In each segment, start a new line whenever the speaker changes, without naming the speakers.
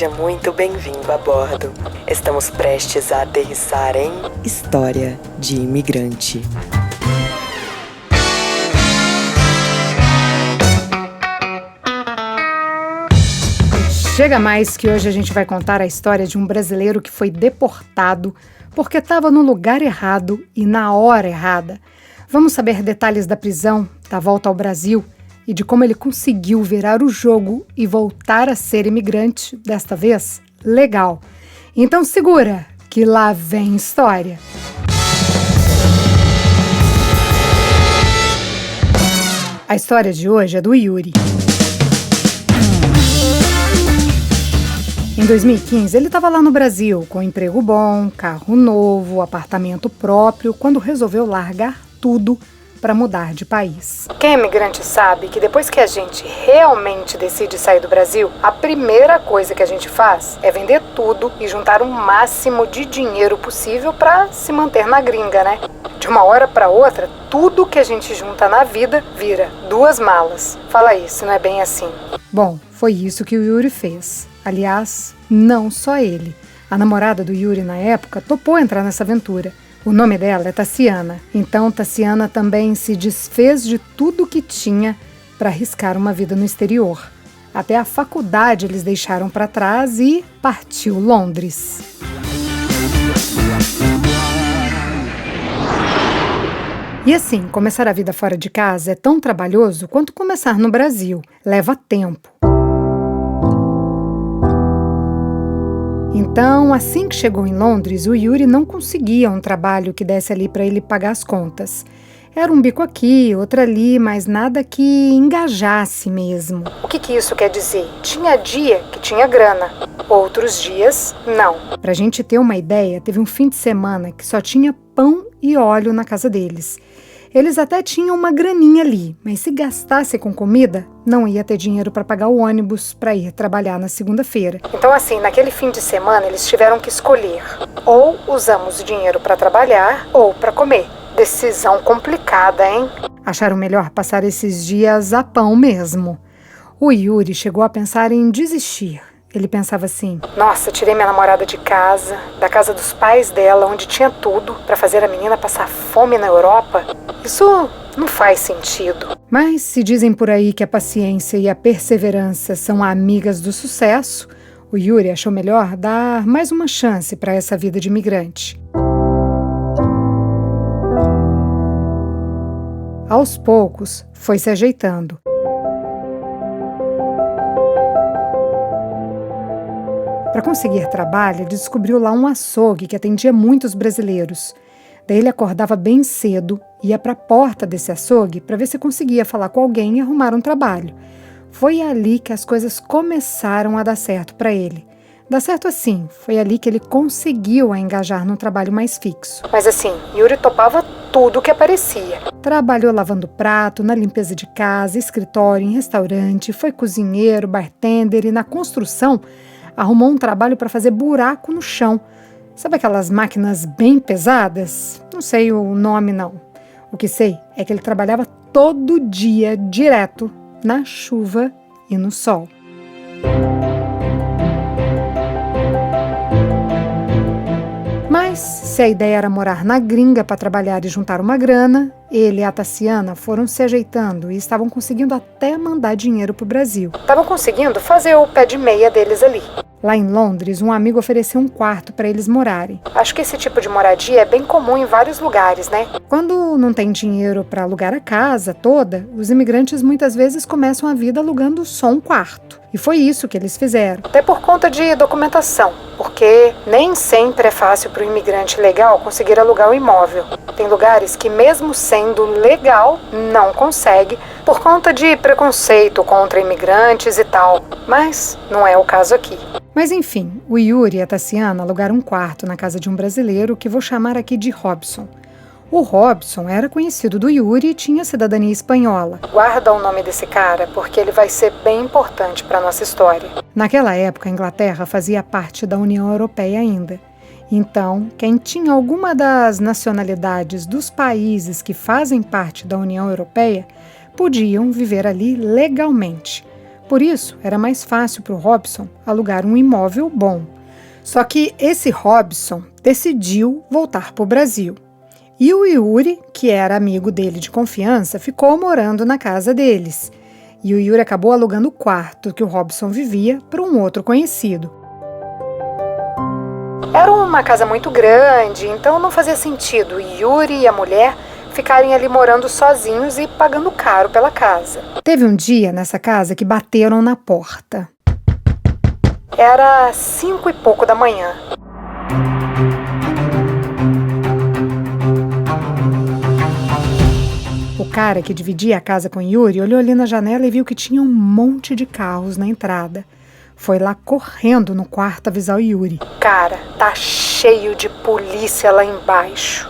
Seja muito bem-vindo a bordo. Estamos prestes a aterrissar em História de Imigrante.
Chega mais que hoje a gente vai contar a história de um brasileiro que foi deportado porque estava no lugar errado e na hora errada. Vamos saber detalhes da prisão, da volta ao Brasil e de como ele conseguiu virar o jogo e voltar a ser imigrante, desta vez legal. Então segura, que lá vem história. A história de hoje é do Yuri. Em 2015, ele estava lá no Brasil, com emprego bom, carro novo, apartamento próprio, quando resolveu largar tudo para mudar de país. Quem é imigrante sabe que depois que a gente realmente decide sair do Brasil, a primeira coisa que a gente faz é vender tudo e juntar o máximo de dinheiro possível para se manter na gringa, né? De uma hora para outra, tudo que a gente junta na vida vira 2 malas. Fala aí, se não é bem assim. Bom, foi isso que o Yuri fez. Aliás, não só ele. A namorada do Yuri na época topou entrar nessa aventura. O nome dela é Tassiana. Então Tassiana também se desfez de tudo que tinha para arriscar uma vida no exterior. Até a faculdade eles deixaram para trás e partiu Londres. E assim, começar a vida fora de casa é tão trabalhoso quanto começar no Brasil. Leva tempo. Então, assim que chegou em Londres, o Yuri não conseguia um trabalho que desse ali para ele pagar as contas. Era um bico aqui, outro ali, mas nada que engajasse mesmo. O que isso quer dizer? Tinha dia que tinha grana, outros dias não. Pra gente ter uma ideia, teve um fim de semana que só tinha pão e óleo na casa deles. Eles até tinham uma graninha ali, mas se gastasse com comida, não ia ter dinheiro para pagar o ônibus para ir trabalhar na segunda-feira. Então assim, naquele fim de semana eles tiveram que escolher. Ou usamos o dinheiro para trabalhar ou para comer. Decisão complicada, hein? Acharam melhor passar esses dias a pão mesmo. O Yuri chegou a pensar em desistir. Ele pensava assim: nossa, tirei minha namorada de casa, da casa dos pais dela, onde tinha tudo, para fazer a menina passar fome na Europa? Isso não faz sentido. Mas se dizem por aí que a paciência e a perseverança são amigas do sucesso, o Yuri achou melhor dar mais uma chance para essa vida de imigrante. Aos poucos, foi se ajeitando. Para conseguir trabalho, ele descobriu lá um açougue que atendia muitos brasileiros. Daí ele acordava bem cedo, ia para a porta desse açougue para ver se conseguia falar com alguém e arrumar um trabalho. Foi ali que as coisas começaram a dar certo para ele. Dar certo assim, foi ali que ele conseguiu a engajar num trabalho mais fixo. Mas assim, Yuri topava tudo que aparecia. Trabalhou lavando prato, na limpeza de casa, escritório, em restaurante, foi cozinheiro, bartender e na construção arrumou um trabalho para fazer buraco no chão. Sabe aquelas máquinas bem pesadas? Não sei o nome não. O que sei é que ele trabalhava todo dia, direto, na chuva e no sol. Mas, se a ideia era morar na gringa para trabalhar e juntar uma grana, ele e a Tassiana foram se ajeitando e estavam conseguindo até mandar dinheiro para o Brasil. Estavam conseguindo fazer o pé de meia deles ali. Lá em Londres, um amigo ofereceu um quarto para eles morarem. Acho que esse tipo de moradia é bem comum em vários lugares, né? Quando não tem dinheiro para alugar a casa toda, os imigrantes muitas vezes começam a vida alugando só um quarto. E foi isso que eles fizeram. Até por conta de documentação, porque nem sempre é fácil para o imigrante legal conseguir alugar o imóvel. Tem lugares que mesmo sendo legal, não consegue, por conta de preconceito contra imigrantes e tal. Mas não é o caso aqui. Mas enfim, o Yuri e a Tassiana alugaram um quarto na casa de um brasileiro que vou chamar aqui de Robson. O Robson era conhecido do Yuri e tinha cidadania espanhola. Guarda o nome desse cara, porque ele vai ser bem importante para a nossa história. Naquela época, a Inglaterra fazia parte da União Europeia ainda. Então, quem tinha alguma das nacionalidades dos países que fazem parte da União Europeia podiam viver ali legalmente. Por isso, era mais fácil para o Robson alugar um imóvel bom. Só que esse Robson decidiu voltar para o Brasil. E o Yuri, que era amigo dele de confiança, ficou morando na casa deles. E o Yuri acabou alugando o quarto que o Robson vivia para um outro conhecido. Era uma casa muito grande, então não fazia sentido o Yuri e a mulher ficarem ali morando sozinhos e pagando caro pela casa. Teve um dia nessa casa que bateram na porta. Era 5 e pouco da manhã. O cara que dividia a casa com Yuri olhou ali na janela e viu que tinha um monte de carros na entrada. Foi lá correndo no quarto avisar o Yuri. Cara, tá cheio de polícia lá embaixo.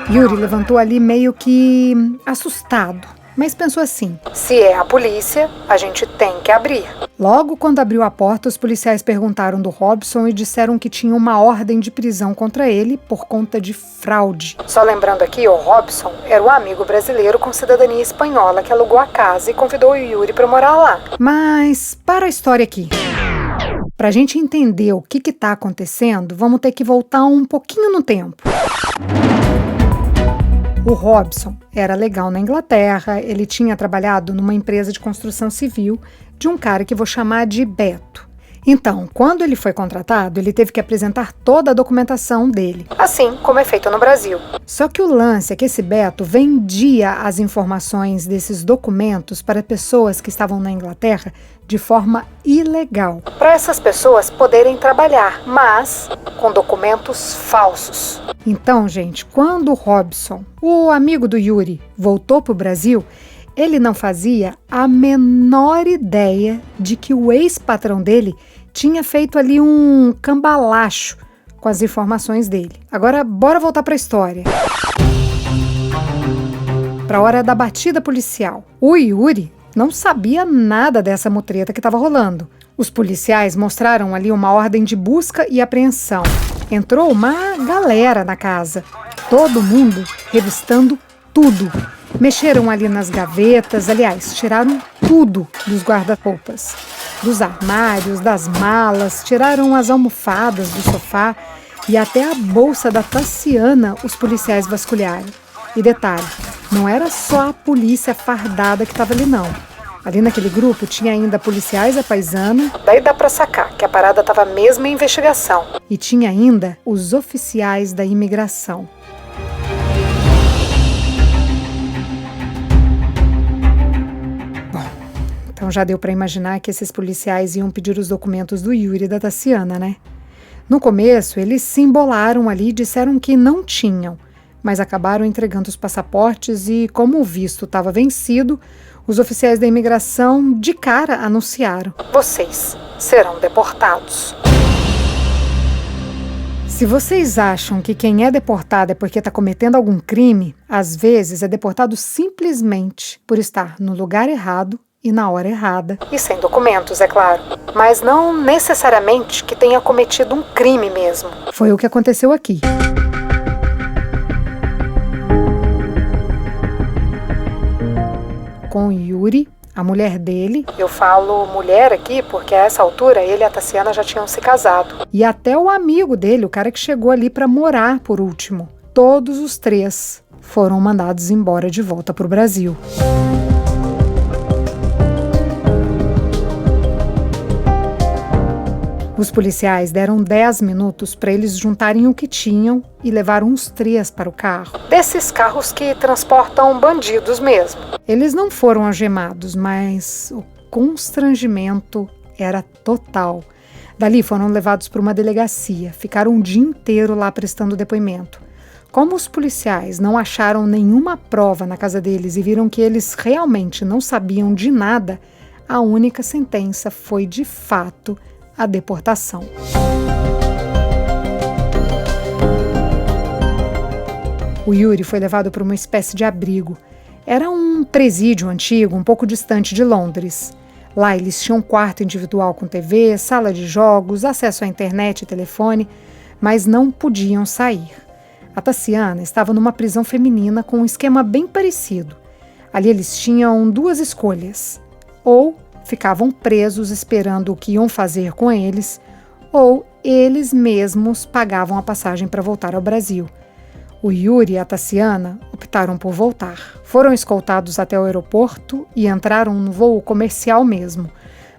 Yuri levantou ali meio que assustado, mas pensou assim: se é a polícia, a gente tem que abrir. Logo quando abriu a porta, os policiais perguntaram do Robson e disseram que tinha uma ordem de prisão contra ele por conta de fraude. Só lembrando aqui, o Robson era o amigo brasileiro com cidadania espanhola que alugou a casa e convidou o Yuri para morar lá. Mas para a história aqui. Pra gente entender o que tá acontecendo, vamos ter que voltar um pouquinho no tempo. O Robson era legal na Inglaterra, ele tinha trabalhado numa empresa de construção civil de um cara que vou chamar de Beto. Então, quando ele foi contratado, ele teve que apresentar toda a documentação dele, assim como é feito no Brasil. Só que o lance é que esse Beto vendia as informações desses documentos para pessoas que estavam na Inglaterra de forma ilegal, para essas pessoas poderem trabalhar, mas com documentos falsos. Então, gente, quando o Robson, o amigo do Yuri, voltou para o Brasil, ele não fazia a menor ideia de que o ex-patrão dele tinha feito ali um cambalacho com as informações dele. Agora, bora voltar para a história. Para a hora da batida policial. O Yuri não sabia nada dessa mutreta que estava rolando. Os policiais mostraram ali uma ordem de busca e apreensão. Entrou uma galera na casa. Todo mundo revistando tudo. Mexeram ali nas gavetas, aliás, tiraram tudo dos guarda-roupas, dos armários, das malas, tiraram as almofadas do sofá e até a bolsa da Tassiana os policiais vasculharam. E detalhe, não era só a polícia fardada que estava ali não. Ali naquele grupo tinha ainda policiais à paisana, daí dá pra sacar que a parada estava mesmo em investigação. E tinha ainda os oficiais da imigração. Então já deu para imaginar que esses policiais iam pedir os documentos do Yuri e da Tassiana, né? No começo, eles se embolaram ali e disseram que não tinham, mas acabaram entregando os passaportes e, como o visto estava vencido, os oficiais da imigração de cara anunciaram: vocês serão deportados. Se vocês acham que quem é deportado é porque está cometendo algum crime, às vezes é deportado simplesmente por estar no lugar errado e na hora errada. E sem documentos, é claro. Mas não necessariamente que tenha cometido um crime mesmo. Foi o que aconteceu aqui. Com o Yuri, a mulher dele, eu falo mulher aqui porque a essa altura ele e a Tassiana já tinham se casado. E até o amigo dele, o cara que chegou ali para morar por último. Todos os três foram mandados embora de volta para o Brasil. Os policiais deram 10 minutos para eles juntarem o que tinham e levaram uns 3 para o carro. Desses carros que transportam bandidos mesmo. Eles não foram algemados, mas o constrangimento era total. Dali foram levados para uma delegacia, ficaram um dia inteiro lá prestando depoimento. Como os policiais não acharam nenhuma prova na casa deles e viram que eles realmente não sabiam de nada, a única sentença foi, de fato, a deportação. O Yuri foi levado para uma espécie de abrigo. Era um presídio antigo, um pouco distante de Londres. Lá eles tinham um quarto individual com TV, sala de jogos, acesso à internet e telefone, mas não podiam sair. A Tassiana estava numa prisão feminina com um esquema bem parecido. Ali eles tinham duas escolhas: ou ficavam presos esperando o que iam fazer com eles, ou eles mesmos pagavam a passagem para voltar ao Brasil. O Yuri e a Tassiana optaram por voltar. Foram escoltados até o aeroporto e entraram no voo comercial mesmo.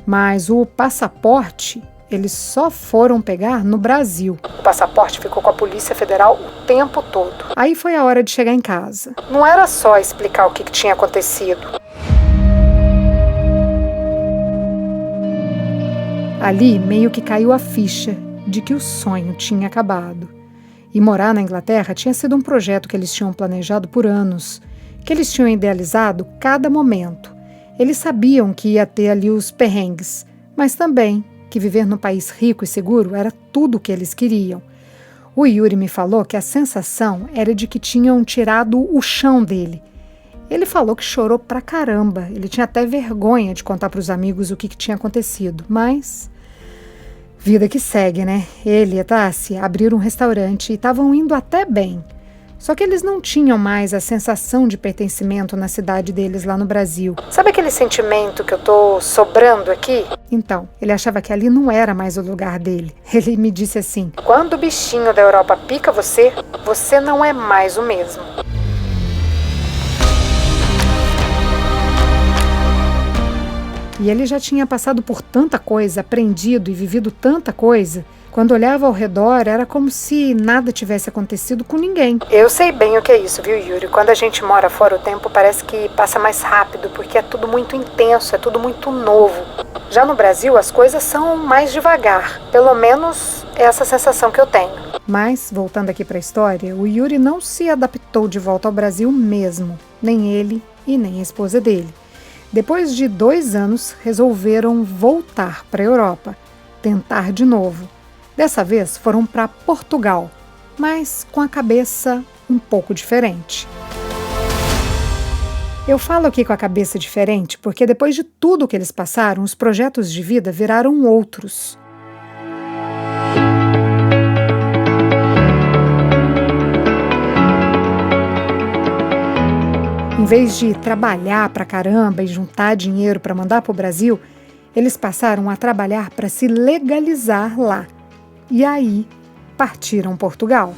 Mas o passaporte eles só foram pegar no Brasil. O passaporte ficou com a Polícia Federal o tempo todo. Aí foi a hora de chegar em casa. Não era só explicar o que tinha acontecido. Ali meio que caiu a ficha de que o sonho tinha acabado. E morar na Inglaterra tinha sido um projeto que eles tinham planejado por anos, que eles tinham idealizado cada momento. Eles sabiam que ia ter ali os perrengues, mas também que viver num país rico e seguro era tudo o que eles queriam. O Yuri me falou que a sensação era de que tinham tirado o chão dele. Ele falou que chorou pra caramba, ele tinha até vergonha de contar para os amigos o que tinha acontecido, mas vida que segue, né? Ele e a Tassi abriram um restaurante e estavam indo até bem. Só que eles não tinham mais a sensação de pertencimento na cidade deles lá no Brasil. Sabe aquele sentimento que eu tô sobrando aqui? Então, ele achava que ali não era mais o lugar dele. Ele me disse assim: quando o bichinho da Europa pica você, você não é mais o mesmo. E ele já tinha passado por tanta coisa, aprendido e vivido tanta coisa. Quando olhava ao redor, era como se nada tivesse acontecido com ninguém. Eu sei bem o que é isso, viu, Yuri? Quando a gente mora fora, o tempo parece que passa mais rápido, porque é tudo muito intenso, é tudo muito novo. Já no Brasil, as coisas são mais devagar. Pelo menos é essa sensação que eu tenho. Mas, voltando aqui para a história, o Yuri não se adaptou de volta ao Brasil mesmo. Nem ele e nem a esposa dele. Depois de 2 anos, resolveram voltar para a Europa, tentar de novo. Dessa vez foram para Portugal, mas com a cabeça um pouco diferente. Eu falo aqui com a cabeça diferente porque depois de tudo que eles passaram, os projetos de vida viraram outros. Em vez de trabalhar pra caramba e juntar dinheiro para mandar para o Brasil, eles passaram a trabalhar para se legalizar lá. E aí, partiram Portugal.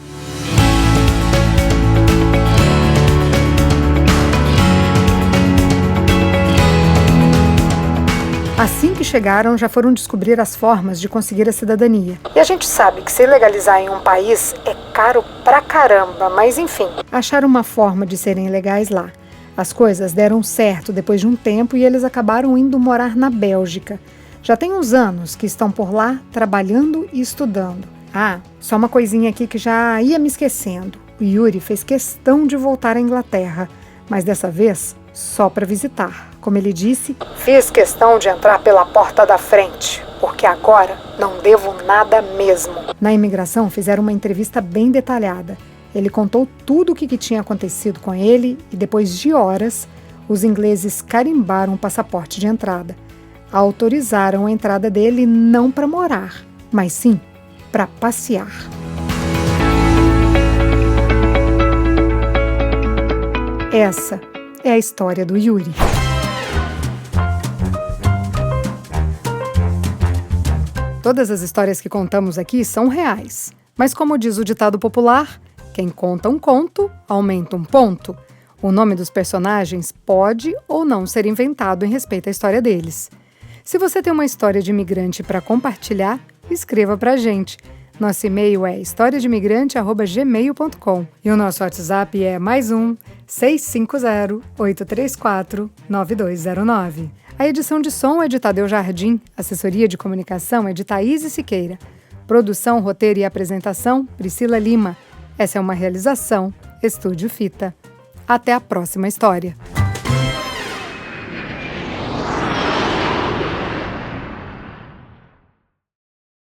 Assim que chegaram, já foram descobrir as formas de conseguir a cidadania. E a gente sabe que se legalizar em um país é caro pra caramba, mas enfim. Acharam uma forma de serem legais lá. As coisas deram certo depois de um tempo e eles acabaram indo morar na Bélgica. Já tem uns anos que estão por lá trabalhando e estudando. Ah, só uma coisinha aqui que já ia me esquecendo. O Yuri fez questão de voltar à Inglaterra, mas dessa vez só para visitar. Como ele disse, fiz questão de entrar pela porta da frente, porque agora não devo nada mesmo. Na imigração fizeram uma entrevista bem detalhada. Ele contou tudo o que tinha acontecido com ele e depois de horas, os ingleses carimbaram o passaporte de entrada. Autorizaram a entrada dele não para morar, mas sim para passear. Essa é a história do Yuri. Todas as histórias que contamos aqui são reais, mas como diz o ditado popular, quem conta um conto, aumenta um ponto. O nome dos personagens pode ou não ser inventado em respeito à história deles. Se você tem uma história de imigrante para compartilhar, escreva para a gente. Nosso e-mail é historiadeimigrante@gmail.com e o nosso WhatsApp é +1 650 834 9209. A edição de som é de Tadeu Jardim, assessoria de comunicação é de Thaís Siqueira. Produção, roteiro e apresentação, Priscila Lima. Essa é uma realização Estúdio Fita. Até a próxima história.